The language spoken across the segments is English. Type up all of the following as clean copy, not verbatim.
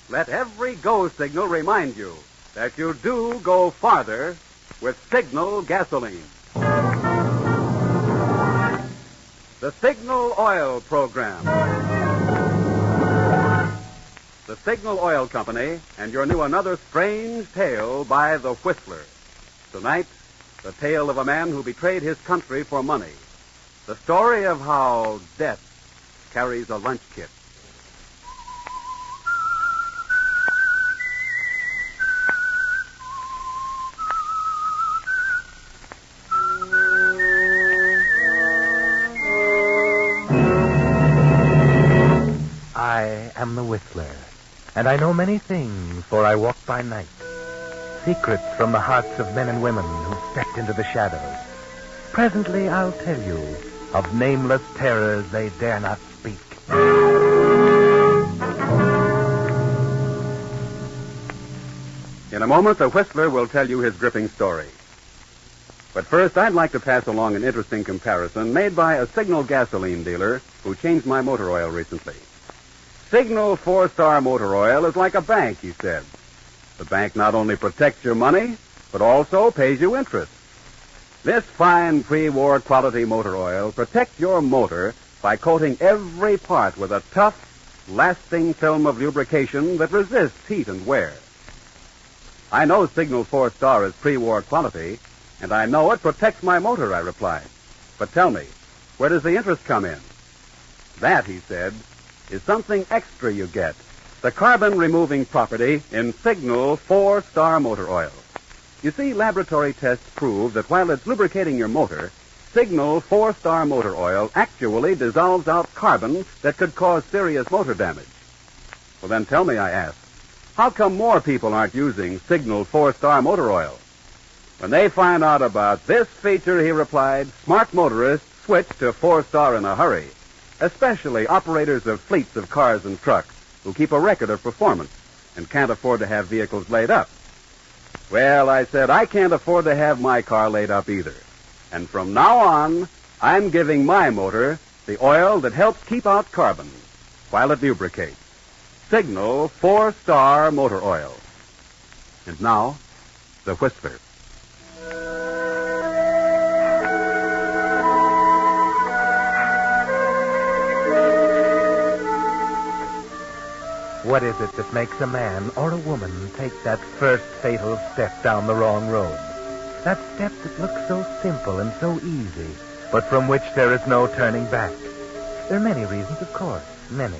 Let every go signal remind you that you do go farther with Signal gasoline. The Signal Oil Program. The Signal Oil Company and your new Another Strange Tale by The Whistler. Tonight, the tale of a man who betrayed his country for money. The story of how death carries a lunch kit. I am the Whistler, and I know many things, for I walk by night. Secrets from the hearts of men and women who stepped into the shadows. Presently I'll tell you of nameless terrors they dare not speak. In a moment, the Whistler will tell you his gripping story. But first, I'd like to pass along an interesting comparison made by a Signal gasoline dealer who changed my motor oil recently. Signal 4-Star Motor Oil is like a bank, he said. The bank not only protects your money, but also pays you interest. This fine pre-war quality motor oil protects your motor by coating every part with a tough, lasting film of lubrication that resists heat and wear. I know Signal 4-Star is pre-war quality, and I know it protects my motor, I replied. But tell me, where does the interest come in? That, he said, is something extra you get. The carbon-removing property in Signal 4-Star Motor Oil. You see, laboratory tests prove that while it's lubricating your motor, Signal 4-Star Motor Oil actually dissolves out carbon that could cause serious motor damage. Well, then tell me, I asked, how come more people aren't using Signal 4-Star Motor Oil? When they find out about this feature, he replied, smart motorists switch to 4-Star in a hurry. Especially operators of fleets of cars and trucks who keep a record of performance and can't afford to have vehicles laid up. Well, I said, I can't afford to have my car laid up either. And from now on, I'm giving my motor the oil that helps keep out carbon while it lubricates. Signal 4-Star Motor Oil. And now, the Whistler. What is it that makes a man or a woman take that first fatal step down the wrong road? That step that looks so simple and so easy, but from which there is no turning back. There are many reasons, of course, many.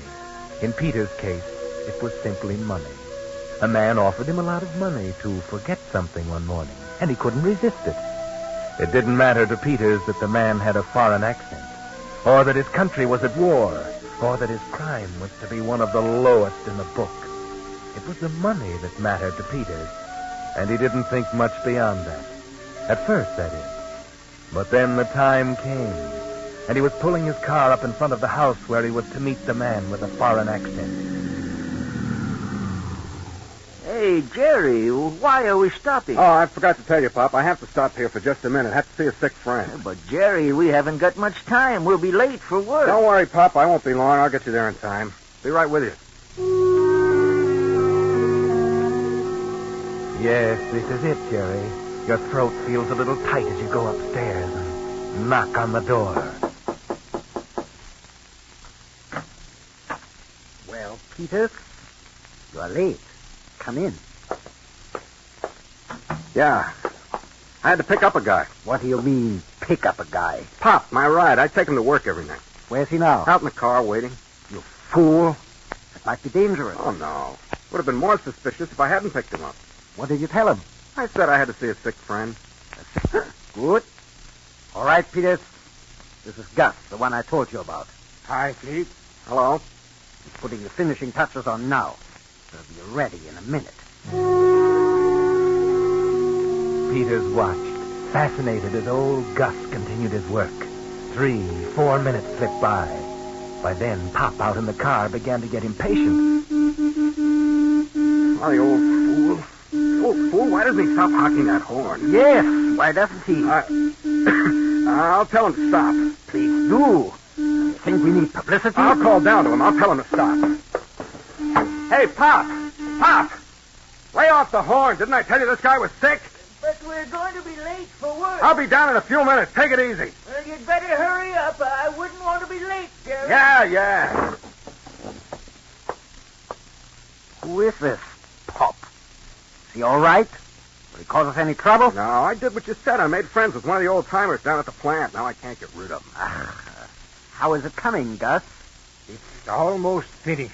In Peter's case, it was simply money. A man offered him a lot of money to forget something one morning, and he couldn't resist it. It didn't matter to Peters that the man had a foreign accent, or that his country was at war, or that his crime was to be one of the lowest in the book. It was the money that mattered to Peters, and he didn't think much beyond that. At first, that is. But then the time came, and he was pulling his car up in front of the house where he was to meet the man with the foreign accent. Hey, Jerry, why are we stopping? Oh, I forgot to tell you, Pop. I have to stop here for just a minute. I have to see a sick friend. But, Jerry, we haven't got much time. We'll be late for work. Don't worry, Pop. I won't be long. I'll get you there in time. Be right with you. Yes, this is it, Jerry. Your throat feels a little tight as you go upstairs and knock on the door. Well, Peter, you're late. Come in. Yeah. I had to pick up a guy. What do you mean, pick up a guy? Pop, my ride. I take him to work every night. Where's he now? Out in the car waiting. You fool. That might be dangerous. Oh, no. Would have been more suspicious if I hadn't picked him up. What did you tell him? I said I had to see a sick friend. Good. All right, Peters. This is Gus, the one I told you about. Hi, Pete. Hello. He's putting the finishing touches on now. They'll be ready in a minute. Peters watched, fascinated as old Gus continued his work. 3-4 minutes slipped by. By then, Pop out in the car began to get impatient. Oh, the old fool. Old fool, why doesn't he stop honking that horn? Yes, why doesn't he? I'll tell him to stop. Please do. You think we need publicity? I'll call down to him. I'll tell him to stop. Hey, Pop! Pop! Lay off the horn. Didn't I tell you this guy was sick? But we're going to be late for work. I'll be down in a few minutes. Take it easy. Well, you'd better hurry up. I wouldn't want to be late, Jerry. Yeah. Who is this Pop? Is he all right? Will he cause us any trouble? No, I did what you said. I made friends with one of the old-timers down at the plant. Now I can't get rid of him. How is it coming, Gus? It's almost finished.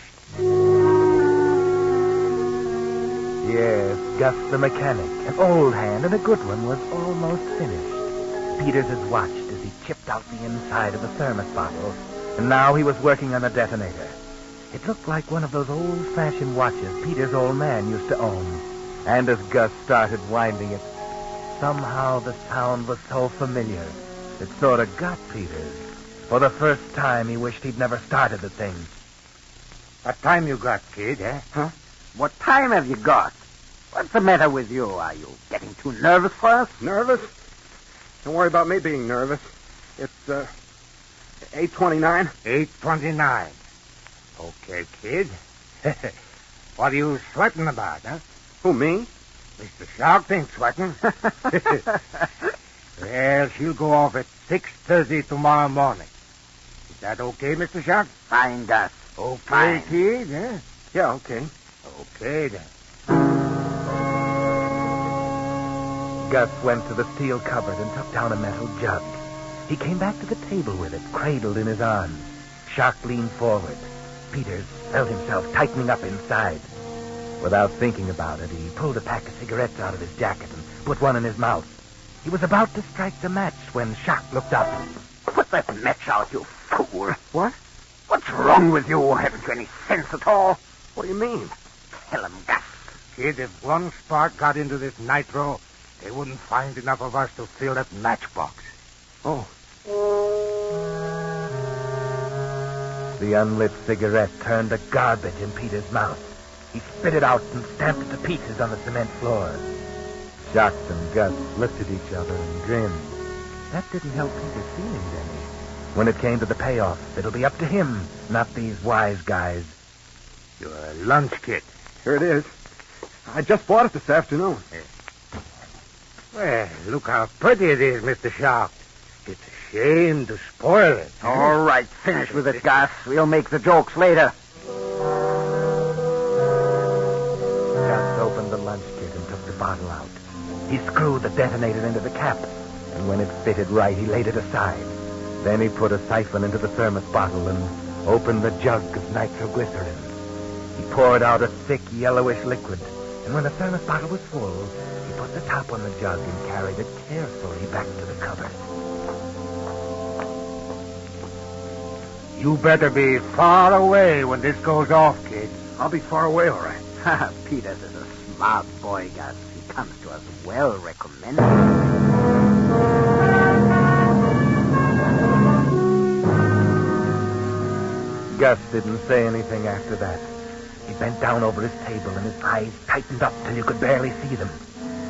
Yes, Gus the mechanic, an old hand and a good one, was almost finished. Peters had watched as he chipped out the inside of the thermos bottle, and now he was working on a detonator. It looked like one of those old-fashioned watches Peters' old man used to own. And as Gus started winding it, somehow the sound was so familiar, it sort of got Peters. For the first time, he wished he'd never started the thing. What time you got, kid, eh? Huh? What time have you got? What's the matter with you? Are you getting too nervous for us? Nervous? Don't worry about me being nervous. It's, 8:29. 8:29. Okay, kid. What are you sweating about, huh? Who, me? Mr. Shark ain't sweating. Well, she'll go off at 6:30 tomorrow morning. Is that okay, Mr. Shark? Fine, Gus. Okay, Fine. kid, eh? Yeah, okay. Okay, then. Gus went to the steel cupboard and took down a metal jug. He came back to the table with it, cradled in his arms. Shark leaned forward. Peters felt himself tightening up inside. Without thinking about it, he pulled a pack of cigarettes out of his jacket and put one in his mouth. He was about to strike the match when Shark looked up. Put that match out, you fool. What? What's wrong with you? Haven't you any sense at all? What do you mean? Tell him, Gus. Kid, if one spark got into this nitro, they wouldn't find enough of us to fill that matchbox. Oh. The unlit cigarette turned to garbage in Peter's mouth. He spit it out and stamped it to pieces on the cement floor. Shark and Gus looked at each other and grinned. That didn't help Peter's feelings any. When it came to the payoff, it'll be up to him, not these wise guys. Your lunch kit. Here it is. I just bought it this afternoon. Well, look how pretty it is, Mr. Shark. It's a shame to spoil it. All right, finish with it, Gus. We'll make the jokes later. Gus opened the lunch kit and took the bottle out. He screwed the detonator into the cap, and when it fitted right, he laid it aside. Then he put a siphon into the thermos bottle and opened the jug of nitroglycerin. He poured out a thick, yellowish liquid, and when the thermos bottle was full, he put the top on the jug and carried it carefully back to the cupboard. You better be far away when this goes off, kid. I'll be far away, all right. Peters is a smart boy, Gus. He comes to us well recommended. Gus didn't say anything after that. He bent down over his table, and his eyes tightened up till you could barely see them.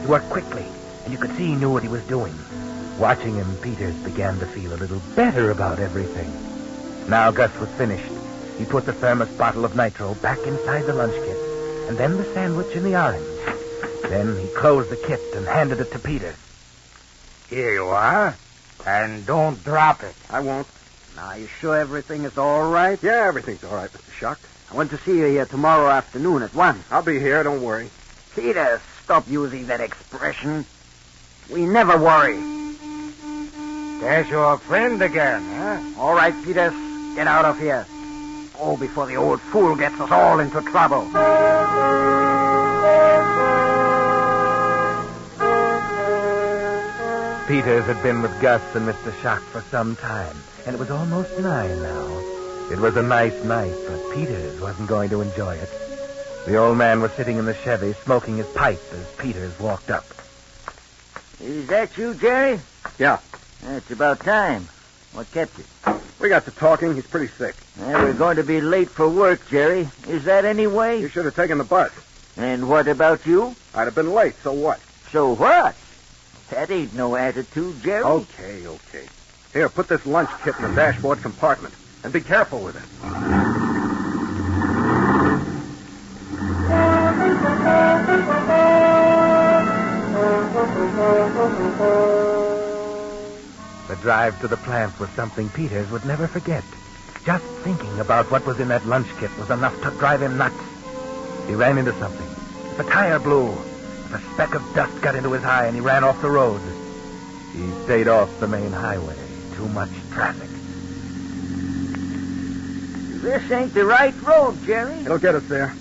He worked quickly, and you could see he knew what he was doing. Watching him, Peters began to feel a little better about everything. Now Gus was finished. He put the thermos bottle of nitro back inside the lunch kit, and then the sandwich and the orange. Then he closed the kit and handed it to Peters. Here you are. And don't drop it. I won't. Now, are you sure everything is all right? Yeah, everything's all right, Mr. Shark. I want to see you here tomorrow afternoon at 1. I'll be here, don't worry. Peters, stop using that expression. We never worry. There's your friend again, huh? All right, Peters, get out of here. Go before the old fool gets us all into trouble. Peters had been with Gus and Mr. Shark for some time, and it was almost 9 now. It was a nice night, but Peters wasn't going to enjoy it. The old man was sitting in the Chevy smoking his pipe as Peters walked up. Is that you, Jerry? Yeah. It's about time. What kept you? We got to talking. He's pretty sick. We're going to be late for work, Jerry. Is that any way? You should have taken the bus. And what about you? I'd have been late, so what? So what? That ain't no attitude, Jerry. Okay. Here, put this lunch kit in the dashboard compartment. And be careful with it. drive to the plant was something Peters would never forget. Just thinking about what was in that lunch kit was enough to drive him nuts. He ran into something. The tire blew. A speck of dust got into his eye, and he ran off the road. He stayed off the main highway. Too much traffic. This ain't the right road, Jerry. It'll get us there.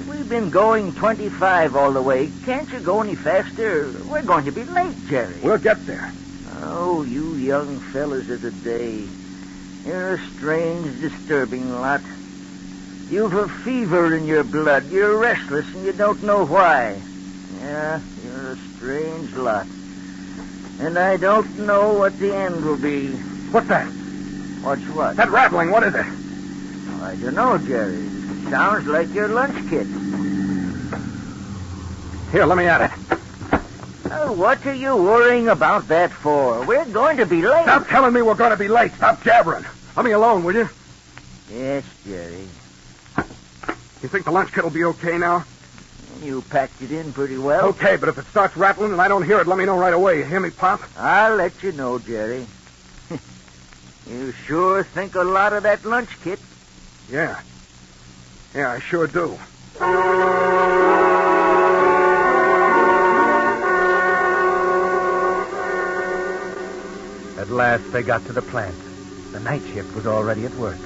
We've been going 25 all the way. Can't you go any faster? We're going to be late, Jerry. We'll get there. Oh, you young fellas of the day. You're a strange, disturbing lot. You've a fever in your blood. You're restless, and you don't know why. Yeah, you're a strange lot. And I don't know what the end will be. What's that? What's what? That rattling, what is it? I don't know, Jerry. Sounds like your lunch kit. Here, let me at it. What are you worrying about that for? We're going to be late. Stop telling me we're going to be late. Stop jabbering. Let me alone, will you? Yes, Jerry. You think the lunch kit will be okay now? You packed it in pretty well. Okay, but if it starts rattling and I don't hear it, let me know right away. You hear me, Pop? I'll let you know, Jerry. You sure think a lot of that lunch kit. Yeah. Yeah, I sure do. At last, they got to the plant. The night shift was already at work.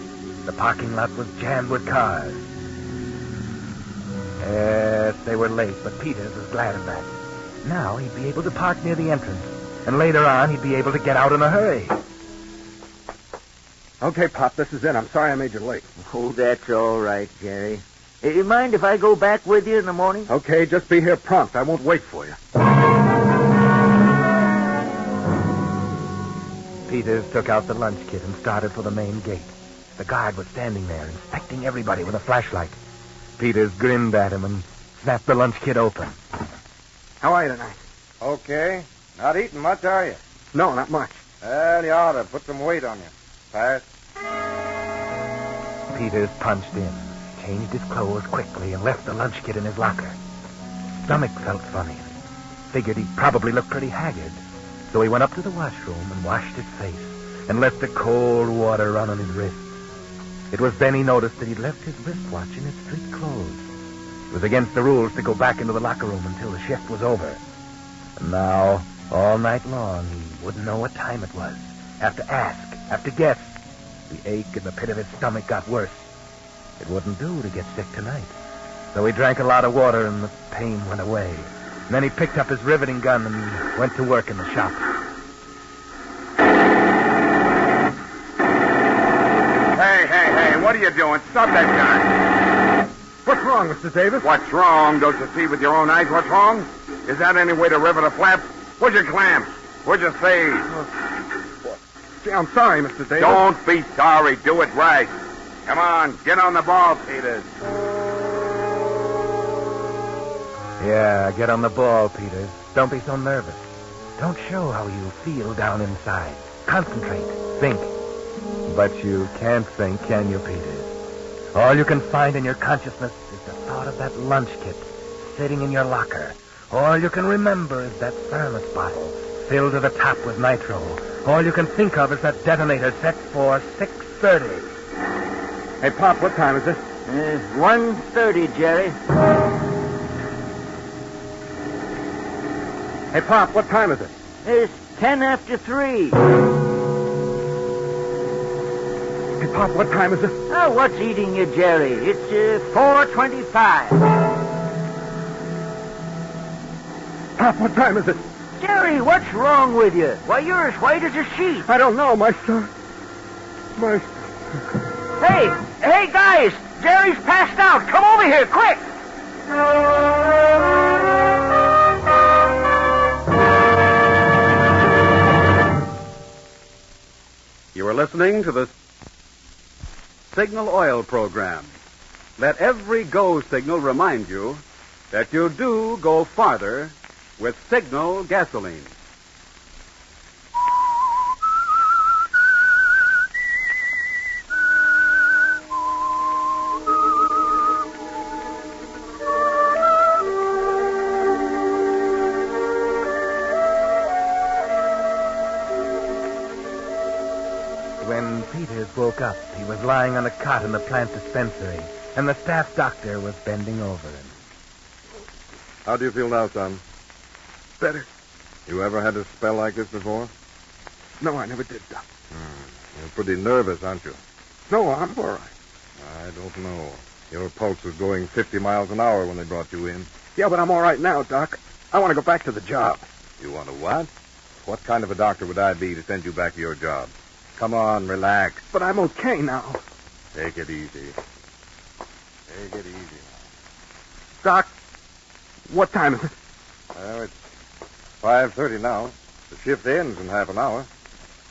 The parking lot was jammed with cars. Yes, they were late, but Peters was glad of that. Now he'd be able to park near the entrance, and later on he'd be able to get out in a hurry. Okay, Pop, this is it. I'm sorry I made you late. Oh, that's all right, Jerry. You mind if I go back with you in the morning? Okay, just be here prompt. I won't wait for you. Peters took out the lunch kit and started for the main gate. The guard was standing there, inspecting everybody with a flashlight. Peters grinned at him and snapped the lunch kit open. How are you tonight? Okay. Not eating much, are you? No, not much. Well, you ought to put some weight on you. Pass. Peters punched in, changed his clothes quickly, and left the lunch kit in his locker. His stomach felt funny. Figured he probably looked pretty haggard. So he went up to the washroom and washed his face and let the cold water run on his wrists. It was then he noticed that he'd left his wristwatch in his street clothes. It was against the rules to go back into the locker room until the shift was over. And now, all night long, he wouldn't know what time it was. Have to ask, have to guess. The ache in the pit of his stomach got worse. It wouldn't do to get sick tonight. So he drank a lot of water and the pain went away. And then he picked up his riveting gun and went to work in the shop. Hey, what are you doing? Stop that gun. What's wrong, Mr. Davis? What's wrong? Don't you see with your own eyes what's wrong? Is that any way to rivet a flap? Where's your clamps? Where'd you say? Gee, I'm sorry, Mr. Davis. Don't be sorry. Do it right. Come on, get on the ball, Peters. Yeah, get on the ball, Peters. Don't be so nervous. Don't show how you feel down inside. Concentrate. Think. But you can't think, can you, Peters? All you can find in your consciousness is the thought of that lunch kit sitting in your locker. All you can remember is that thermos bottle filled to the top with nitro. All you can think of is that detonator set for 6:30. Hey, Pop, what time is it? 1:30, Jerry. Hey, Pop, what time is it? It's 10 after 3. Hey, Pop, what time is it? Oh, what's eating you, Jerry? It's 4:25. Pop, what time is it? Jerry, what's wrong with you? Why, you're as white as a sheet. I don't know, my son. Hey, guys! Jerry's passed out. Come over here, quick! You are listening to the Signal Oil program. Let every go signal remind you that you do go farther with Signal gasoline. Peters woke up, he was lying on a cot in the plant dispensary, and the staff doctor was bending over him. How do you feel now, son? Better. You ever had a spell like this before? No, I never did, Doc. You're pretty nervous, aren't you? No, I'm all right. I don't know. Your pulse was going 50 miles an hour when they brought you in. Yeah, but I'm all right now, Doc. I want to go back to the job. You want to what? What kind of a doctor would I be to send you back to your job? Come on, relax. But I'm okay now. Take it easy. Take it easy. Doc, what time is it? Well, it's 5:30 now. The shift ends in half an hour.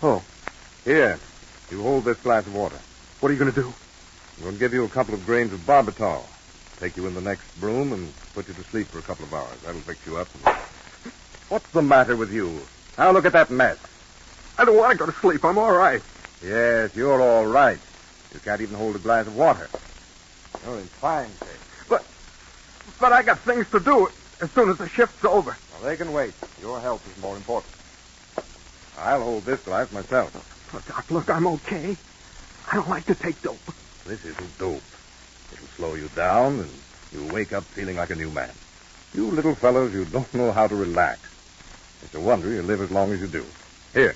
Oh, Here, you hold this glass of water. what are you going to do? I'm going to give you a couple of grains of barbital. Take you in the next room and put you to sleep for a couple of hours. That'll fix you up. What's the matter with you? Now look at that mess. I don't want to go to sleep. I'm all right. Yes, you're all right. You can't even hold a glass of water. You're in fine shape. But I got things to do as soon as the shift's over. Well, they can wait. Your health is more important. I'll hold this glass myself. But, Doc, look, I'm okay. I don't like to take dope. This isn't dope. It'll slow you down, and you'll wake up feeling like a new man. You little fellows, you don't know how to relax. It's a wonder you live as long as you do. Here,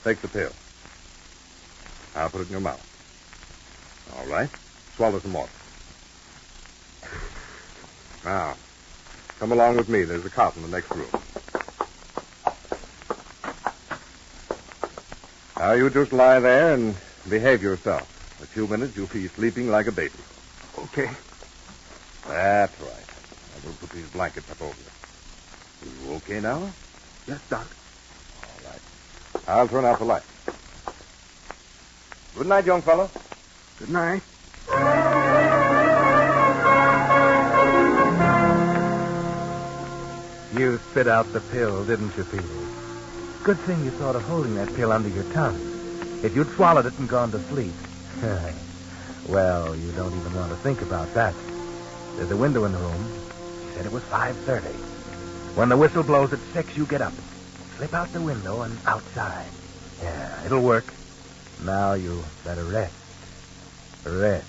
take the pill. I'll put it in your mouth. All right. Swallow some more. Now, come along with me. There's a cot in the next room. Now, you just lie there and behave yourself. In a few minutes, you'll be sleeping like a baby. Okay. That's right. I will put these blankets up over you. You okay now? Yes, Doc. All right. I'll turn out the light. Good night, young fellow. Good night. You spit out the pill, didn't you, Peter? Good thing you thought of holding that pill under your tongue. If you'd swallowed it and gone to sleep. Well, you don't even want to think about that. There's a window in the room. She said it was 5:30. When the whistle blows at 6, you get up. Slip out the window and outside. Yeah, it'll work. Now you better rest. Rest.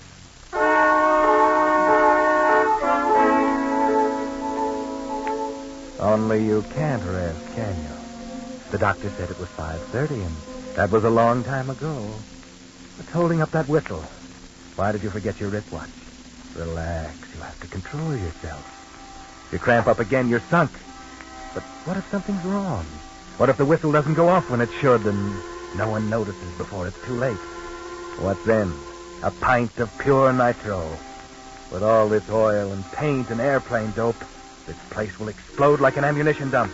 Only you can't rest, can you? The doctor said it was 5:30, and that was a long time ago. What's holding up that whistle? Why did you forget your wristwatch? Relax. You have to control yourself. You cramp up again, you're sunk. But what if something's wrong? What if the whistle doesn't go off when it should, and no one notices before it's too late? What then? A pint of pure nitro. With all this oil and paint and airplane dope, this place will explode like an ammunition dump.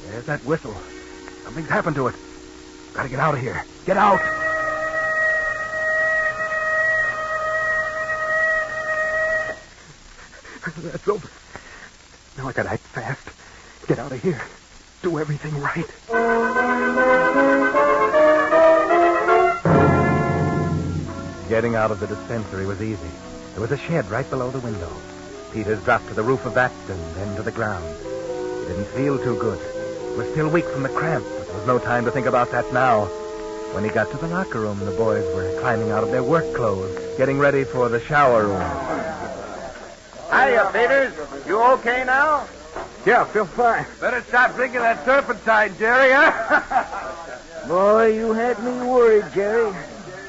There's that whistle. Something's happened to it. Gotta get out of here. Get out! That's over. Now I gotta act fast. Get out of here. Do everything right. Getting out of the dispensary was easy. There was a shed right below the window. Peters dropped to the roof of that and then to the ground. He didn't feel too good. He was still weak from the cramp, but there was no time to think about that now. When he got to the locker room, the boys were climbing out of their work clothes, getting ready for the shower room. Hiya, Peters. You okay now? Yeah, I feel fine. Better stop drinking that turpentine, Jerry, huh? Boy, you had me worried, Jerry.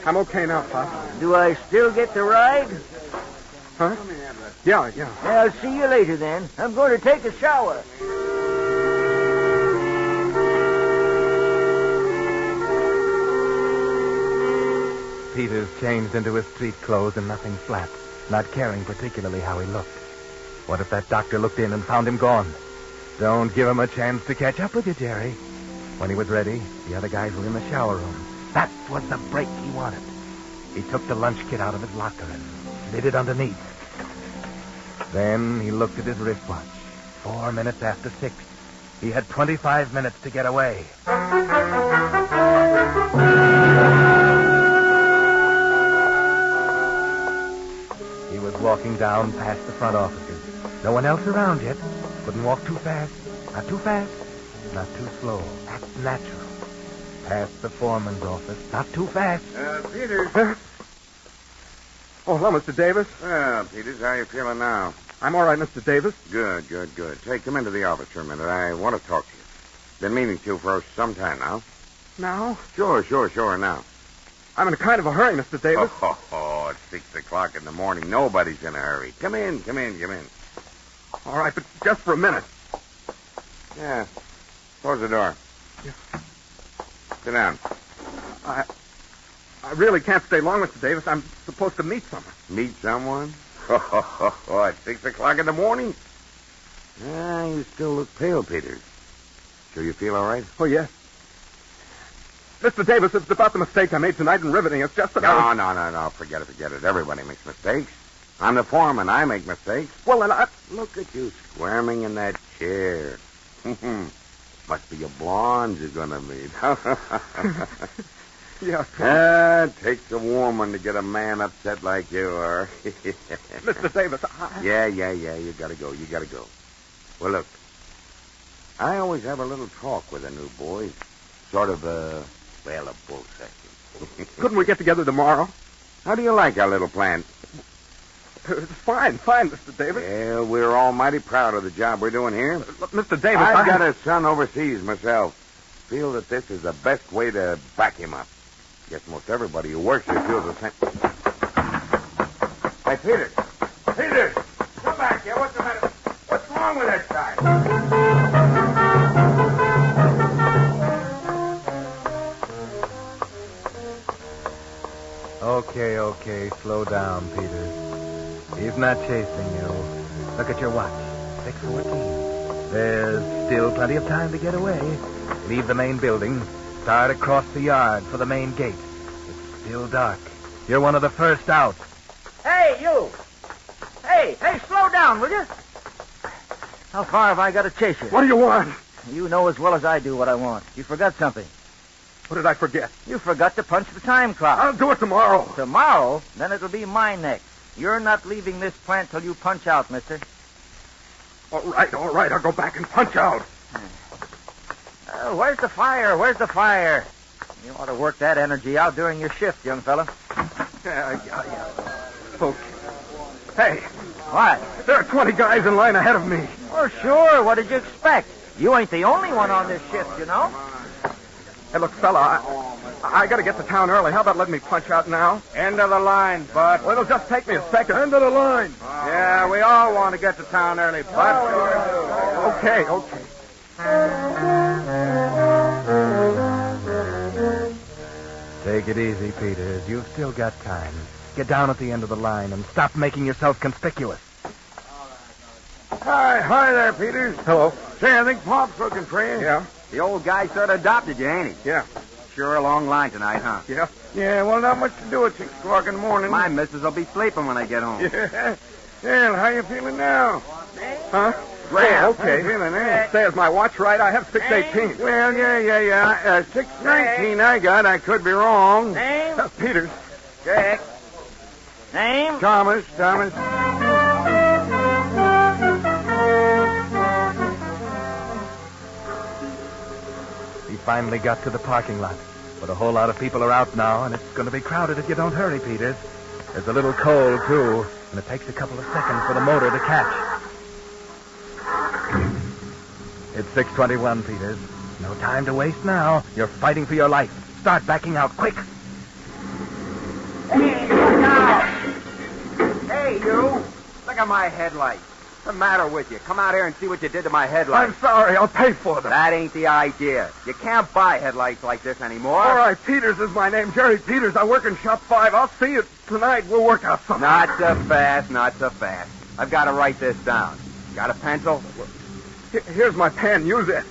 I'm okay now, Pop. Do I still get the ride? Huh? Yeah. I'll see you later, then. I'm going to take a shower. Peters changed into his street clothes and nothing flapped, not caring particularly how he looked. What if that doctor looked in and found him gone? Don't give him a chance to catch up with you, Jerry. When he was ready, the other guys were in the shower room. That was the break he wanted. He took the lunch kit out of his locker and slid it underneath. Then he looked at his wristwatch. 4 minutes after 6. He had 25 minutes to get away. He was walking down past the front offices. No one else around yet. Couldn't walk too fast. Not too fast. Not too slow. Act natural. Past the foreman's office. Not too fast. Peters. Oh, hello, Mr. Davis. Well, Peters, how you feeling now? I'm all right, Mr. Davis. Good. Say, come into the office for a minute. I want to talk to you. Been meaning to for some time now. Now? Sure, now. I'm in kind of a hurry, Mr. Davis. Oh, it's 6 o'clock in the morning. Nobody's in a hurry. Come in. All right, but just for a minute. Yeah. Close the door. Yeah. Sit down. I really can't stay long, Mr. Davis. I'm supposed to meet someone. Meet someone? Oh, at 6 o'clock in the morning? You still look pale, Peters. Sure you feel all right? Oh, yes. Mr. Davis, it's about the mistake I made tonight in riveting. It's just that No. Forget it. Everybody makes mistakes. I'm the foreman. I make mistakes. Well, then Look at you squirming in that chair. Must be a blonde you're going to meet. Yeah. It takes a woman to get a man upset like you are. Mr. Davis, Yeah. You gotta go. Well, look. I always have a little talk with the new boys. Sort of a bull session. Couldn't we get together tomorrow? How do you like our little plan? It's fine, Mr. Davis. Yeah, we're almighty proud of the job we're doing here. Look, Mr. Davis, I've got a son overseas myself. Feel that this is the best way to back him up. Guess most everybody who works here feels the same. Hey, Peters, come back here. What's the matter? What's wrong with that guy? Okay. Slow down, Peters. He's not chasing you. Look at your watch. 6:14. There's still plenty of time to get away. Leave the main building. Start across the yard for the main gate. It's still dark. You're one of the first out. Hey, you! Hey, slow down, will you? How far have I got to chase you? What do you want? You know as well as I do what I want. You forgot something. What did I forget? You forgot to punch the time clock. I'll do it tomorrow. Tomorrow? Then it'll be my next. You're not leaving this plant till you punch out, mister. All right. I'll go back and punch out. Where's the fire? You ought to work that energy out during your shift, young fella. Yeah. Okay. Hey, What? there are 20 guys in line ahead of me. Oh, sure. What did you expect? You ain't the only one on this shift, you know. Hey, look, fella, I got to get to town early. How about letting me punch out now? End of the line, Bud. Well, it'll just take me a second. End of the line. Yeah, we all want to get to town early, Bud. Okay. Take it easy, Peters. You've still got time. Get down at the end of the line and stop making yourself conspicuous. Hi there, Peters. Hello. Say, I think Pop's looking for you. Yeah. The old guy sort of adopted you, ain't he? Yeah. Sure a long line tonight, huh? Yeah. Yeah, well, not much to do at 6 o'clock in the morning. My missus will be sleeping when I get home. Yeah. Well, how you feeling now? Huh? Well, okay. How you feeling, eh? Says my watch right. I have 6:18. Well, yeah. 6:19 I got. I could be wrong. Name? Peters. Jack. Name? Thomas. He finally got to the parking lot. But a whole lot of people are out now, and it's going to be crowded if you don't hurry, Peters. There's a little cold, too, and it takes a couple of seconds for the motor to catch. It's 6:21, Peters. No time to waste now. You're fighting for your life. Start backing out, quick. Hey, look out! Hey, you! Look at my headlights. What's the matter with you? Come out here and see what you did to my headlights. I'm sorry. I'll pay for them. That ain't the idea. You can't buy headlights like this anymore. All right, Peters is my name. Jerry Peters. I work in Shop 5. I'll see you tonight. We'll work out something. Not so fast. I've got to write this down. Got a pencil? Here's my pen. Use it.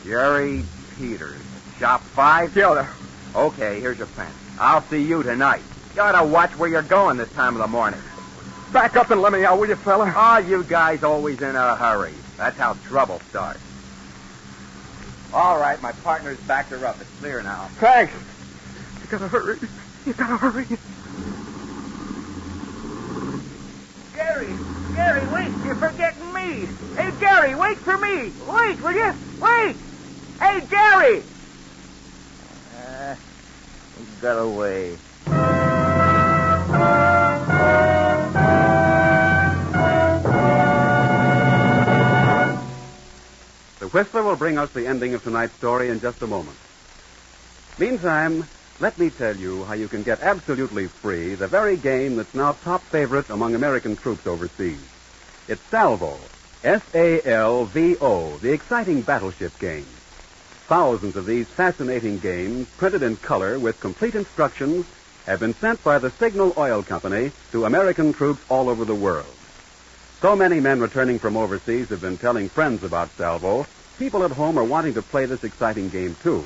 Jerry Peters. Shop 5? Yeah. Okay, here's your pen. I'll see you tonight. You ought to watch where you're going this time of the morning. Back up and let me out, will you, fella? Oh, you guys always in a hurry. That's how trouble starts. All right, my partner's backed her up. It's clear now. Thanks. You gotta hurry. Jerry, wait. You're forgetting me. Hey, Jerry, wait for me. Wait, will you? Wait. Hey, Jerry. He got away. The Whistler will bring us the ending of tonight's story in just a moment. Meantime, let me tell you how you can get absolutely free the very game that's now top favorite among American troops overseas. It's Salvo, S-A-L-V-O, the exciting battleship game. Thousands of these fascinating games, printed in color with complete instructions, have been sent by the Signal Oil Company to American troops all over the world. So many men returning from overseas have been telling friends about Salvo, people at home are wanting to play this exciting game too.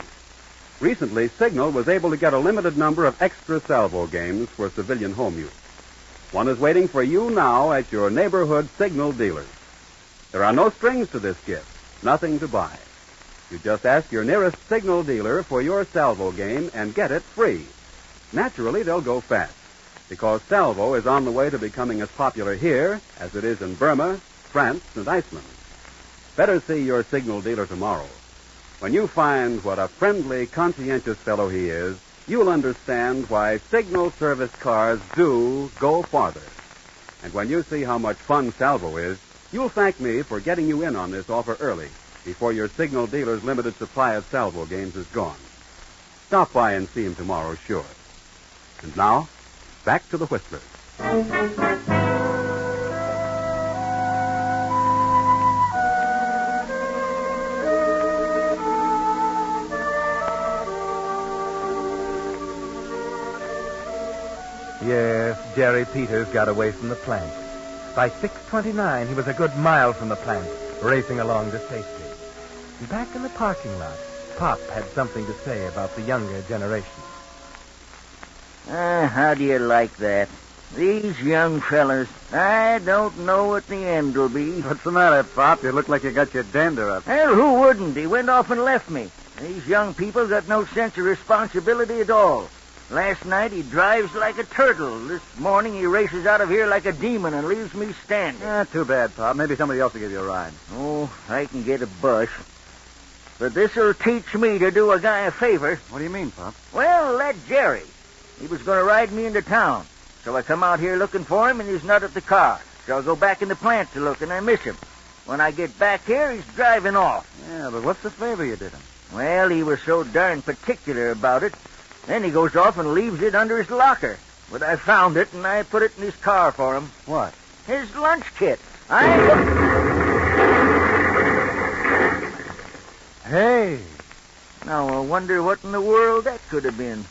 Recently, Signal was able to get a limited number of extra Salvo games for civilian home use. One is waiting for you now at your neighborhood Signal dealer. There are no strings to this gift, nothing to buy. You just ask your nearest Signal dealer for your Salvo game and get it free. Naturally, they'll go fast, because Salvo is on the way to becoming as popular here as it is in Burma, France, and Iceland. Better see your Signal dealer tomorrow. When you find what a friendly, conscientious fellow he is, you'll understand why Signal service cars do go farther. And when you see how much fun Salvo is, you'll thank me for getting you in on this offer early, before your Signal dealer's limited supply of Salvo games is gone. Stop by and see him tomorrow, sure. And now, back to the Whistlers. Yes, Jerry Peters got away from the plant. By 6:29, he was a good mile from the plant, racing along to safety. And back in the parking lot, Pop had something to say about the younger generation. How do you like that? These young fellers, I don't know what the end will be. What's the matter, Pop? You look like you got your dander up. Well, who wouldn't? He went off and left me. These young people got no sense of responsibility at all. Last night he drives like a turtle. This morning he races out of here like a demon and leaves me standing. Too bad, Pop. Maybe somebody else will give you a ride. Oh, I can get a bus. But this'll teach me to do a guy a favor. What do you mean, Pop? Well, that Jerry. He was going to ride me into town. So I come out here looking for him, and he's not at the car. So I go back in the plant to look, and I miss him. When I get back here, he's driving off. Yeah, but what's the favor you did him? Well, he was so darn particular about it. Then he goes off and leaves it under his locker. But I found it, and I put it in his car for him. What? His lunch kit. Hey! Now, I wonder what in the world that could have been.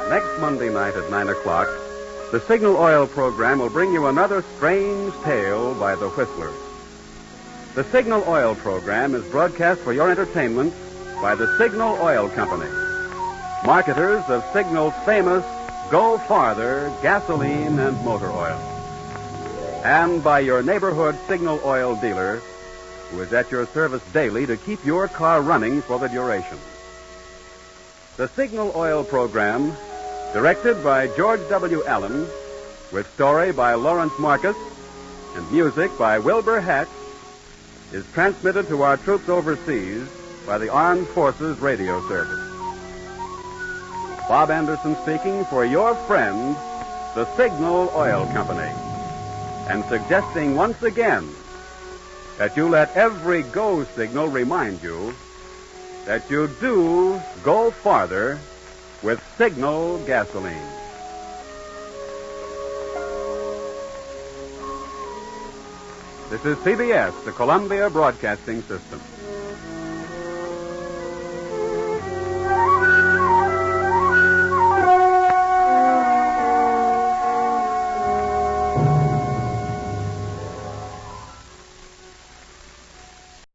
Next Monday night at 9 o'clock, the Signal Oil program will bring you another strange tale by the Whistlers. The Signal Oil program is broadcast for your entertainment by the Signal Oil Company, marketers of Signal's famous Go Farther gasoline and motor oil, and by your neighborhood Signal Oil dealer, who is at your service daily to keep your car running for the duration. The Signal Oil program, directed by George W. Allen, with story by Lawrence Marcus and music by Wilbur Hatch, is transmitted to our troops overseas by the Armed Forces Radio Service. Bob Anderson speaking for your friend, the Signal Oil Company, and suggesting once again that you let every go signal remind you that you do go farther with Signal gasoline. This is CBS, the Columbia Broadcasting System.